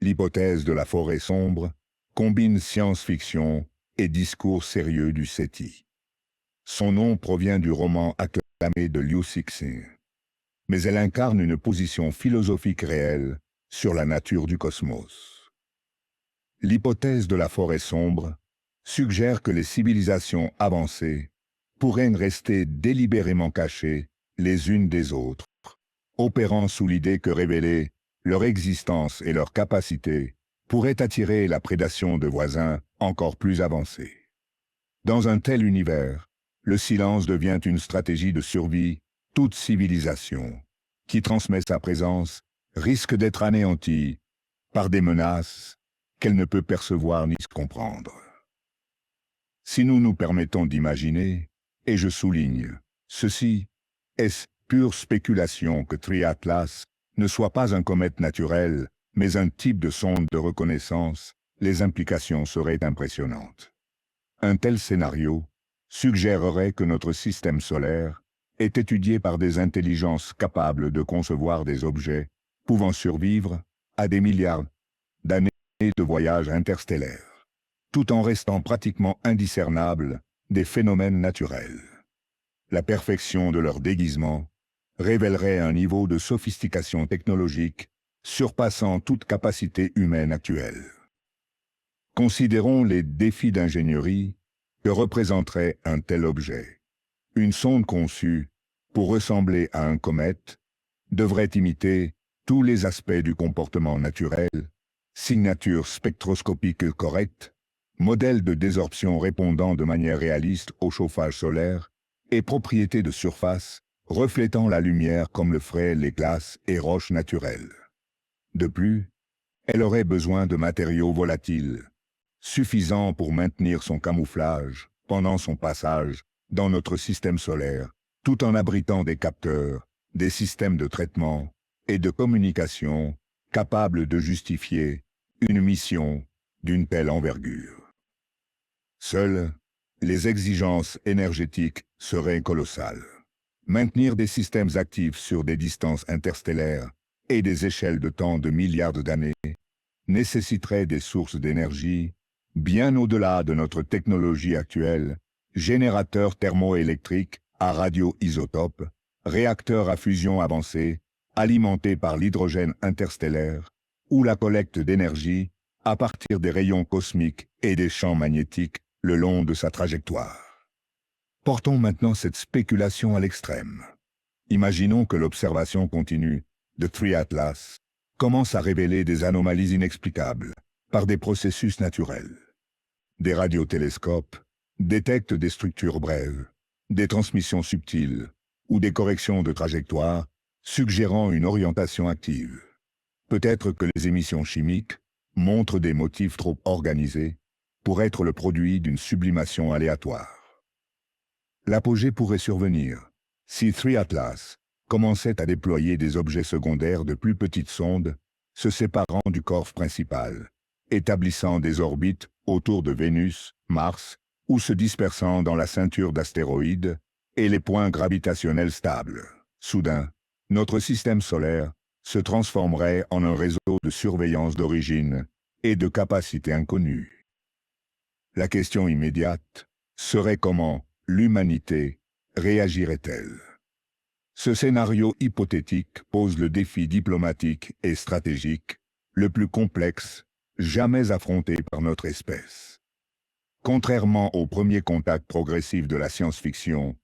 L'hypothèse de la forêt sombre combine science-fiction et discours sérieux du SETI. Son nom provient du roman acclamé de Liu Cixin, mais elle incarne une position philosophique réelle sur la nature du cosmos. L'hypothèse de la forêt sombre suggère que les civilisations avancées pourraient rester délibérément cachées les unes des autres, opérant sous l'idée que révéler leur existence et leur capacité pourrait attirer la prédation de voisins encore plus avancés. Dans un tel univers, le silence devient une stratégie de survie. Toute civilisation qui transmet sa présence risque d'être anéantie par des menaces qu'elle ne peut percevoir ni comprendre. Si nous nous permettons d'imaginer, et je souligne, ceci, est-ce pure spéculation que 3 Atlas ne soit pas un comète naturel, mais un type de sonde de reconnaissance, les implications seraient impressionnantes. Un tel scénario suggérerait que notre système solaire est étudié par des intelligences capables de concevoir des objets pouvant survivre à des milliards d'années de voyages interstellaires, tout en restant pratiquement indiscernables des phénomènes naturels. La perfection de leur déguisement révélerait un niveau de sophistication technologique surpassant toute capacité humaine actuelle. Considérons les défis d'ingénierie que représenterait un tel objet. Une sonde conçue pour ressembler à un comète devrait imiter tous les aspects du comportement naturel, signature spectroscopique correcte, modèle de désorption répondant de manière réaliste au chauffage solaire et propriétés de surface reflétant la lumière comme le feraient les glaces et roches naturelles. De plus, elle aurait besoin de matériaux volatiles, suffisants pour maintenir son camouflage pendant son passage dans notre système solaire, tout en abritant des capteurs, des systèmes de traitement et de communication capables de justifier une mission d'une telle envergure. Seules les exigences énergétiques seraient colossales. Maintenir des systèmes actifs sur des distances interstellaires et des échelles de temps de milliards d'années nécessiterait des sources d'énergie bien au-delà de notre technologie actuelle, générateurs thermoélectriques à radioisotopes, réacteurs à fusion avancés, alimentés par l'hydrogène interstellaire, ou la collecte d'énergie à partir des rayons cosmiques et des champs magnétiques le long de sa trajectoire. Portons maintenant cette spéculation à l'extrême. Imaginons que l'observation continue de 3 Atlas commence à révéler des anomalies inexplicables par des processus naturels. Des radiotélescopes détectent des structures brèves, des transmissions subtiles, ou des corrections de trajectoire, suggérant une orientation active. Peut-être que les émissions chimiques montrent des motifs trop organisés pour être le produit d'une sublimation aléatoire. L'apogée pourrait survenir si 3 Atlas commençait à déployer des objets secondaires de plus petites sondes, se séparant du corps principal, établissant des orbites autour de Vénus, Mars, ou se dispersant dans la ceinture d'astéroïdes et les points gravitationnels stables. Soudain, notre système solaire se transformerait en un réseau de surveillance d'origine et de capacité inconnue. La question immédiate serait comment l'humanité réagirait-elle? Ce scénario hypothétique pose le défi diplomatique et stratégique le plus complexe jamais affronté par notre espèce. Contrairement au premier contact progressif de la science-fiction,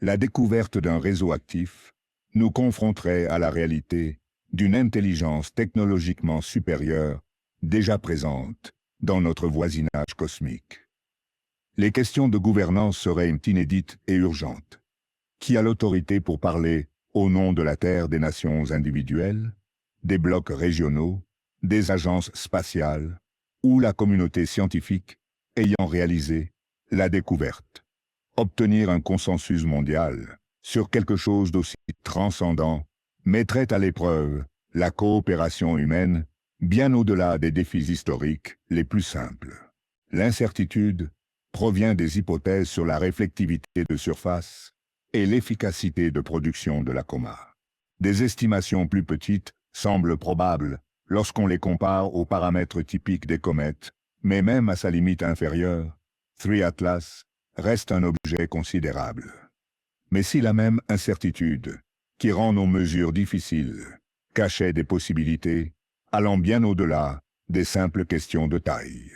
la découverte d'un réseau actif nous confronterait à la réalité d'une intelligence technologiquement supérieure déjà présente dans notre voisinage cosmique. Les questions de gouvernance seraient inédites et urgentes. Qui a l'autorité pour parler au nom de la Terre des nations individuelles, des blocs régionaux, des agences spatiales ou la communauté scientifique ayant réalisé la découverte? Obtenir un consensus mondial sur quelque chose d'aussi transcendant mettrait à l'épreuve la coopération humaine bien au-delà des défis historiques les plus simples. L'incertitude provient des hypothèses sur la réflectivité de surface et l'efficacité de production de la coma. Des estimations plus petites semblent probables lorsqu'on les compare aux paramètres typiques des comètes, mais même à sa limite inférieure, 3 Atlas reste un objet considérable. Mais si la même incertitude, qui rend nos mesures difficiles, cachait des possibilités allant bien au-delà des simples questions de taille.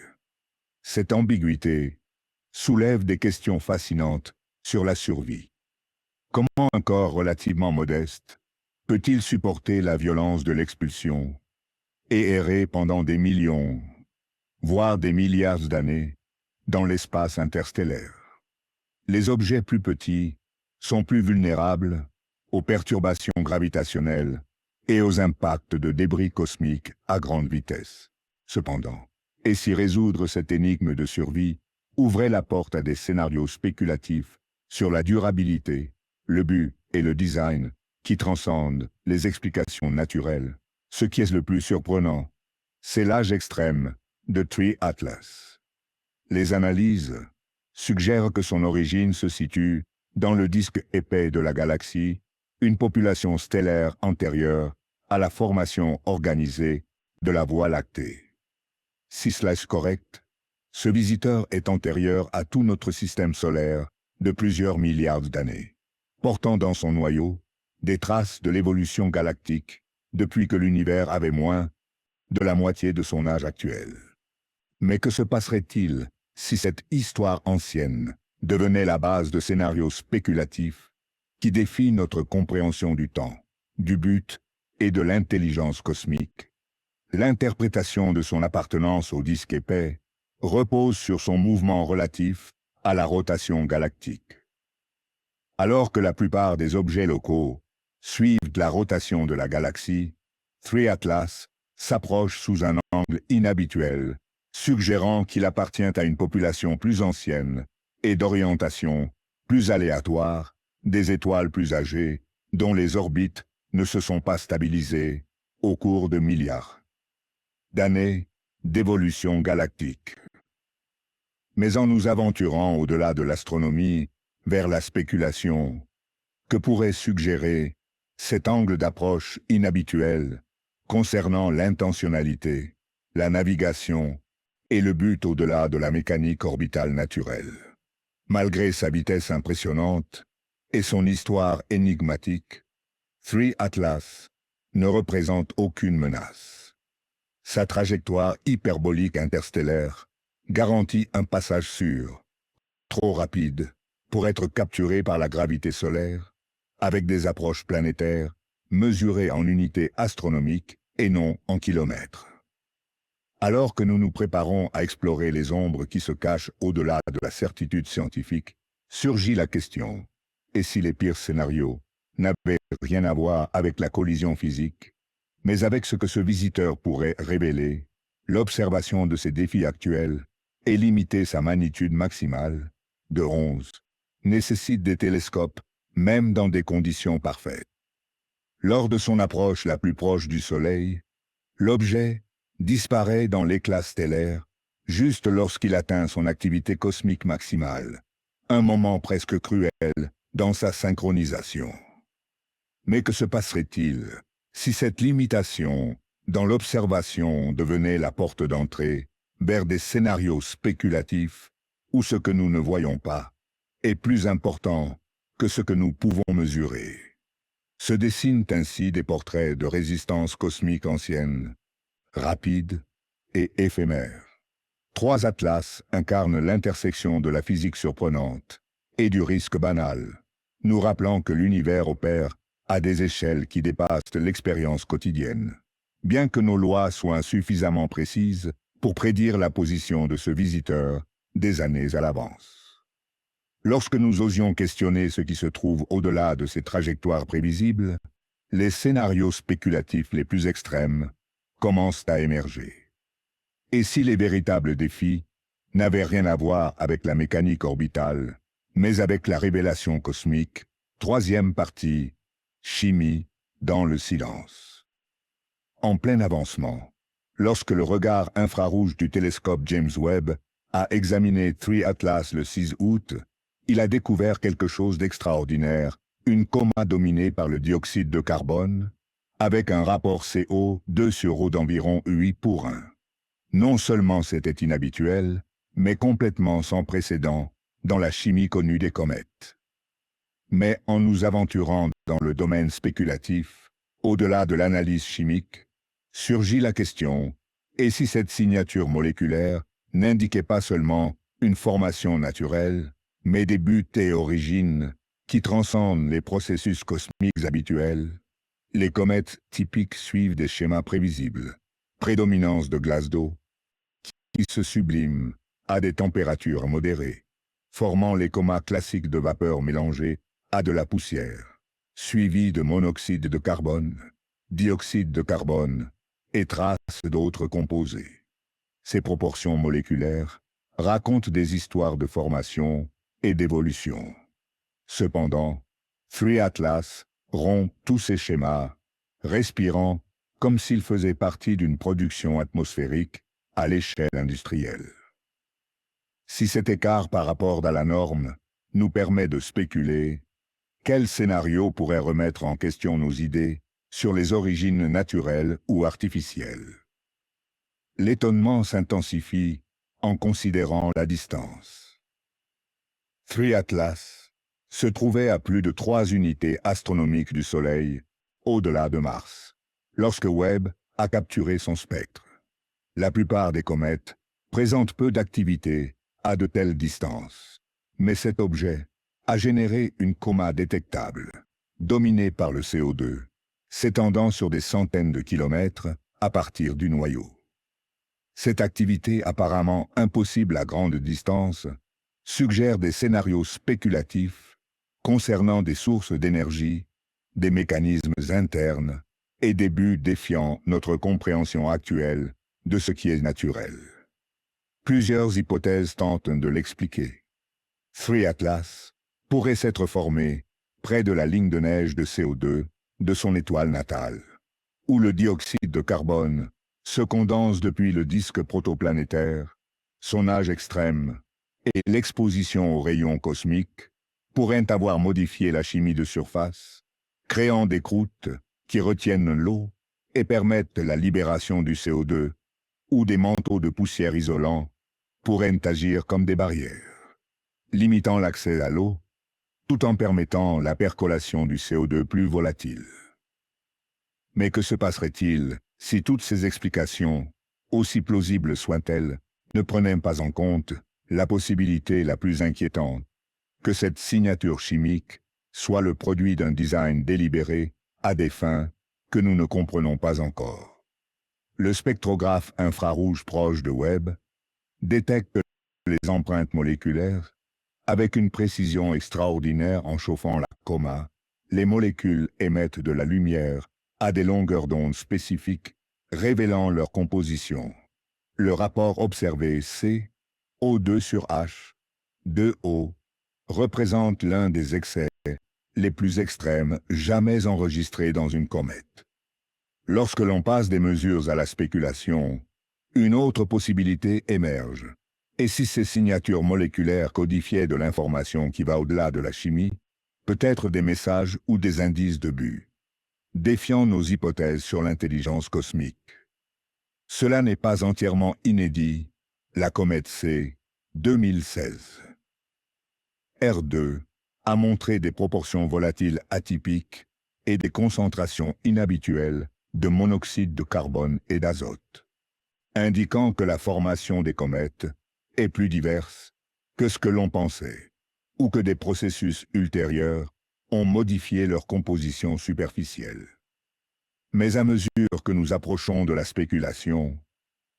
Cette ambiguïté soulève des questions fascinantes sur la survie. Comment un corps relativement modeste peut-il supporter la violence de l'expulsion et errer pendant des millions, voire des milliards d'années, dans l'espace interstellaire? Les objets plus petits sont plus vulnérables aux perturbations gravitationnelles et aux impacts de débris cosmiques à grande vitesse. Cependant, et si résoudre cette énigme de survie ouvrait la porte à des scénarios spéculatifs sur la durabilité, le but et le design qui transcendent les explications naturelles, ce qui est le plus surprenant, c'est l'âge extrême de 3 Atlas. Les analyses suggèrent que son origine se situe dans le disque épais de la galaxie, une population stellaire antérieure à la formation organisée de la Voie lactée. Si cela est correct, ce visiteur est antérieur à tout notre système solaire de plusieurs milliards d'années, portant dans son noyau des traces de l'évolution galactique depuis que l'univers avait moins de la moitié de son âge actuel. Mais que se passerait-il si cette histoire ancienne devenait la base de scénarios spéculatifs qui défient notre compréhension du temps, du but et de l'intelligence cosmique? L'interprétation de son appartenance au disque épais repose sur son mouvement relatif à la rotation galactique. Alors que la plupart des objets locaux suivent la rotation de la galaxie, 3 Atlas s'approche sous un angle inhabituel, suggérant qu'il appartient à une population plus ancienne et d'orientation plus aléatoire, des étoiles plus âgées, dont les orbites ne se sont pas stabilisées au cours de milliards d'années d'évolution galactique. Mais en nous aventurant au-delà de l'astronomie, vers la spéculation, que pourrait suggérer cet angle d'approche inhabituel concernant l'intentionnalité, la navigation et le but au-delà de la mécanique orbitale naturelle? Malgré sa vitesse impressionnante et son histoire énigmatique, 3 Atlas ne représente aucune menace. Sa trajectoire hyperbolique interstellaire garantit un passage sûr, trop rapide pour être capturé par la gravité solaire, avec des approches planétaires mesurées en unités astronomiques et non en kilomètres. Alors que nous nous préparons à explorer les ombres qui se cachent au-delà de la certitude scientifique, surgit la question: et si les pires scénarios n'avait rien à voir avec la collision physique, mais avec ce que ce visiteur pourrait révéler, l'observation de ces défis actuels, et limiter sa magnitude maximale, de 11, nécessite des télescopes, même dans des conditions parfaites. Lors de son approche la plus proche du Soleil, l'objet disparaît dans l'éclat stellaire, juste lorsqu'il atteint son activité cosmique maximale, un moment presque cruel dans sa synchronisation. Mais que se passerait-il si cette limitation dans l'observation devenait la porte d'entrée vers des scénarios spéculatifs où ce que nous ne voyons pas est plus important que ce que nous pouvons mesurer? Se dessinent ainsi des portraits de résistance cosmique ancienne, rapides et éphémères. 3 atlas incarnent l'intersection de la physique surprenante et du risque banal, nous rappelant que l'univers opère à des échelles qui dépassent l'expérience quotidienne, bien que nos lois soient suffisamment précises pour prédire la position de ce visiteur des années à l'avance. Lorsque nous osions questionner ce qui se trouve au-delà de ces trajectoires prévisibles, les scénarios spéculatifs les plus extrêmes commencent à émerger. Et si les véritables défis n'avaient rien à voir avec la mécanique orbitale, mais avec la révélation cosmique, 3e partie, chimie dans le silence. En plein avancement, lorsque le regard infrarouge du télescope James Webb a examiné 3 Atlas le 6 août, il a découvert quelque chose d'extraordinaire, une coma dominée par le dioxyde de carbone, avec un rapport CO2 sur eau d'environ 8:1. Non seulement c'était inhabituel, mais complètement sans précédent dans la chimie connue des comètes. Mais en nous aventurant dans le domaine spéculatif, au-delà de l'analyse chimique, surgit la question, et si cette signature moléculaire n'indiquait pas seulement une formation naturelle, mais des buts et origines qui transcendent les processus cosmiques habituels? Les comètes typiques suivent des schémas prévisibles. Prédominance de glace d'eau, qui se subliment à des températures modérées, formant les comas classiques de vapeur mélangée à de la poussière, suivis de monoxyde de carbone, dioxyde de carbone et traces d'autres composés. Ces proportions moléculaires racontent des histoires de formation et d'évolution. Cependant, 3 Atlas rompt tous ces schémas, respirant comme s'ils faisaient partie d'une production atmosphérique à l'échelle industrielle. Si cet écart par rapport à la norme nous permet de spéculer, quel scénario pourrait remettre en question nos idées sur les origines naturelles ou artificielles? L'étonnement s'intensifie en considérant la distance. 3 Atlas se trouvait à plus de 3 unités astronomiques du Soleil, au-delà de Mars, lorsque Webb a capturé son spectre. La plupart des comètes présentent peu d'activité à de telles distances, mais cet objet a généré une coma détectable, dominée par le CO2, s'étendant sur des centaines de kilomètres à partir du noyau. Cette activité apparemment impossible à grande distance suggère des scénarios spéculatifs concernant des sources d'énergie, des mécanismes internes et des buts défiant notre compréhension actuelle de ce qui est naturel. Plusieurs hypothèses tentent de l'expliquer. 3 Atlas pourrait s'être formé près de la ligne de neige de CO2 de son étoile natale, où le dioxyde de carbone se condense depuis le disque protoplanétaire, son âge extrême et l'exposition aux rayons cosmiques pourraient avoir modifié la chimie de surface, créant des croûtes qui retiennent l'eau et permettent la libération du CO2, ou des manteaux de poussière isolants pourraient agir comme des barrières, limitant l'accès à l'eau, tout en permettant la percolation du CO2 plus volatile. Mais que se passerait-il si toutes ces explications, aussi plausibles soient-elles, ne prenaient pas en compte la possibilité la plus inquiétante, que cette signature chimique soit le produit d'un design délibéré à des fins que nous ne comprenons pas encore? Le spectrographe infrarouge proche de Webb détecte les empreintes moléculaires avec une précision extraordinaire en chauffant la coma, les molécules émettent de la lumière à des longueurs d'onde spécifiques, révélant leur composition. Le rapport observé C, O2 sur H, 2O, représente l'un des excès les plus extrêmes jamais enregistrés dans une comète. Lorsque l'on passe des mesures à la spéculation, une autre possibilité émerge. Et si ces signatures moléculaires codifiaient de l'information qui va au-delà de la chimie, peut-être des messages ou des indices de but, défiant nos hypothèses sur l'intelligence cosmique. Cela n'est pas entièrement inédit, la comète C, 2016. R2 a montré des proportions volatiles atypiques et des concentrations inhabituelles de monoxyde de carbone et d'azote, indiquant que la formation des comètes est plus diverse que ce que l'on pensait, ou que des processus ultérieurs ont modifié leur composition superficielle. Mais à mesure que nous approchons de la spéculation,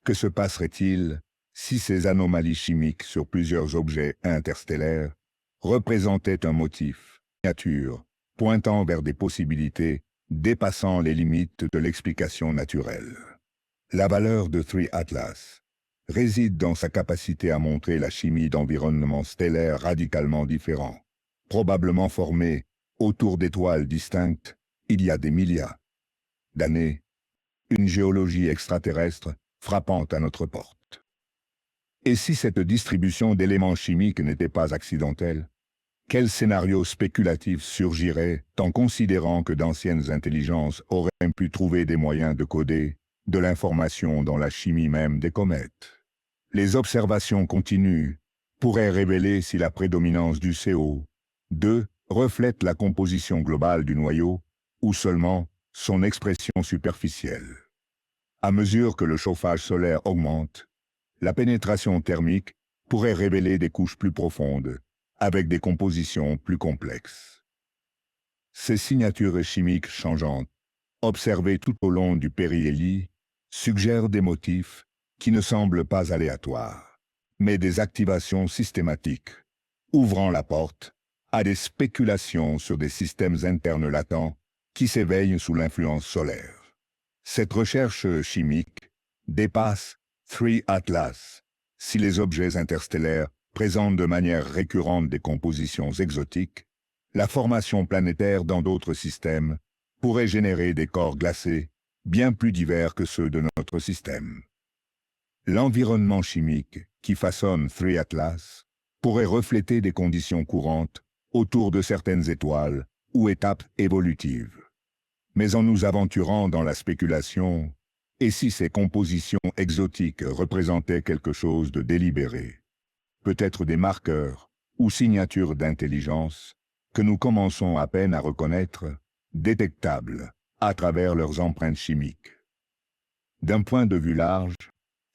que se passerait-il si ces anomalies chimiques sur plusieurs objets interstellaires représentaient un motif, signature, pointant vers des possibilités dépassant les limites de l'explication naturelle? La valeur de 3 Atlas réside dans sa capacité à montrer la chimie d'environnements stellaires radicalement différents, probablement formés autour d'étoiles distinctes il y a des milliards d'années, une géologie extraterrestre frappant à notre porte. Et si cette distribution d'éléments chimiques n'était pas accidentelle, quel scénario spéculatif surgirait en considérant que d'anciennes intelligences auraient pu trouver des moyens de coder de l'information dans la chimie même des comètes? Les observations continues pourraient révéler si la prédominance du CO2 reflète la composition globale du noyau ou seulement son expression superficielle. À mesure que le chauffage solaire augmente, la pénétration thermique pourrait révéler des couches plus profondes, avec des compositions plus complexes. Ces signatures chimiques changeantes, observées tout au long du périhélie, suggèrent des motifs qui ne semblent pas aléatoires, mais des activations systématiques, ouvrant la porte à des spéculations sur des systèmes internes latents qui s'éveillent sous l'influence solaire. Cette recherche chimique dépasse 3 Atlas si les objets interstellaires présentent de manière récurrente des compositions exotiques. La formation planétaire dans d'autres systèmes pourrait générer des corps glacés bien plus divers que ceux de notre système. L'environnement chimique qui façonne 3 Atlas pourrait refléter des conditions courantes autour de certaines étoiles ou étapes évolutives. Mais en nous aventurant dans la spéculation, et si ces compositions exotiques représentaient quelque chose de délibéré, peut-être des marqueurs ou signatures d'intelligence que nous commençons à peine à reconnaître, détectables à travers leurs empreintes chimiques. D'un point de vue large,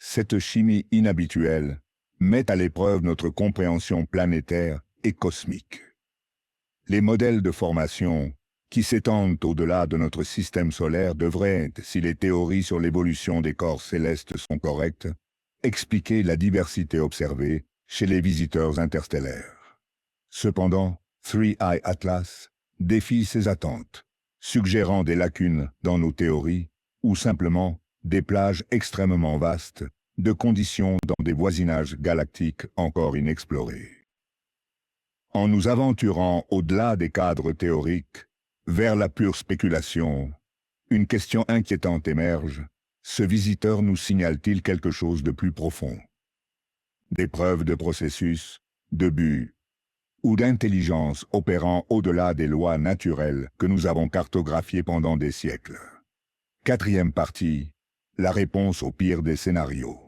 cette chimie inhabituelle met à l'épreuve notre compréhension planétaire et cosmique. Les modèles de formation qui s'étendent au-delà de notre système solaire devraient, si les théories sur l'évolution des corps célestes sont correctes, expliquer la diversité observée chez les visiteurs interstellaires. Cependant, 3 Atlas défie ces attentes, suggérant des lacunes dans nos théories, ou simplement des plages extrêmement vastes de conditions dans des voisinages galactiques encore inexplorés. En nous aventurant au-delà des cadres théoriques, vers la pure spéculation, une question inquiétante émerge. Ce visiteur nous signale-t-il quelque chose de plus profond? Des preuves de processus, de but, ou d'intelligence opérant au-delà des lois naturelles que nous avons cartographiées pendant des siècles? Quatrième partie, la réponse au pire des scénarios.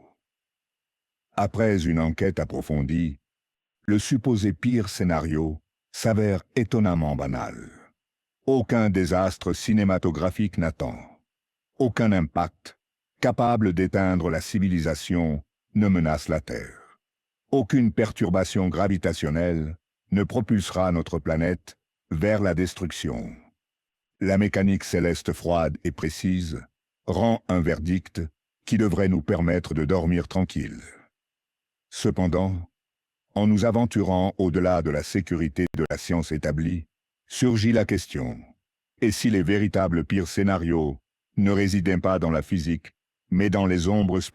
Après une enquête approfondie, le supposé pire scénario s'avère étonnamment banal. Aucun désastre cinématographique n'attend. Aucun impact capable d'éteindre la civilisation ne menace la Terre. Aucune perturbation gravitationnelle ne propulsera notre planète vers la destruction. La mécanique céleste froide et précise rend un verdict qui devrait nous permettre de dormir tranquille. Cependant, en nous aventurant au-delà de la sécurité de la science établie, Surgit la question. Et si les véritables pires scénarios ne résidaient pas dans la physique, mais dans les ombres spirituelles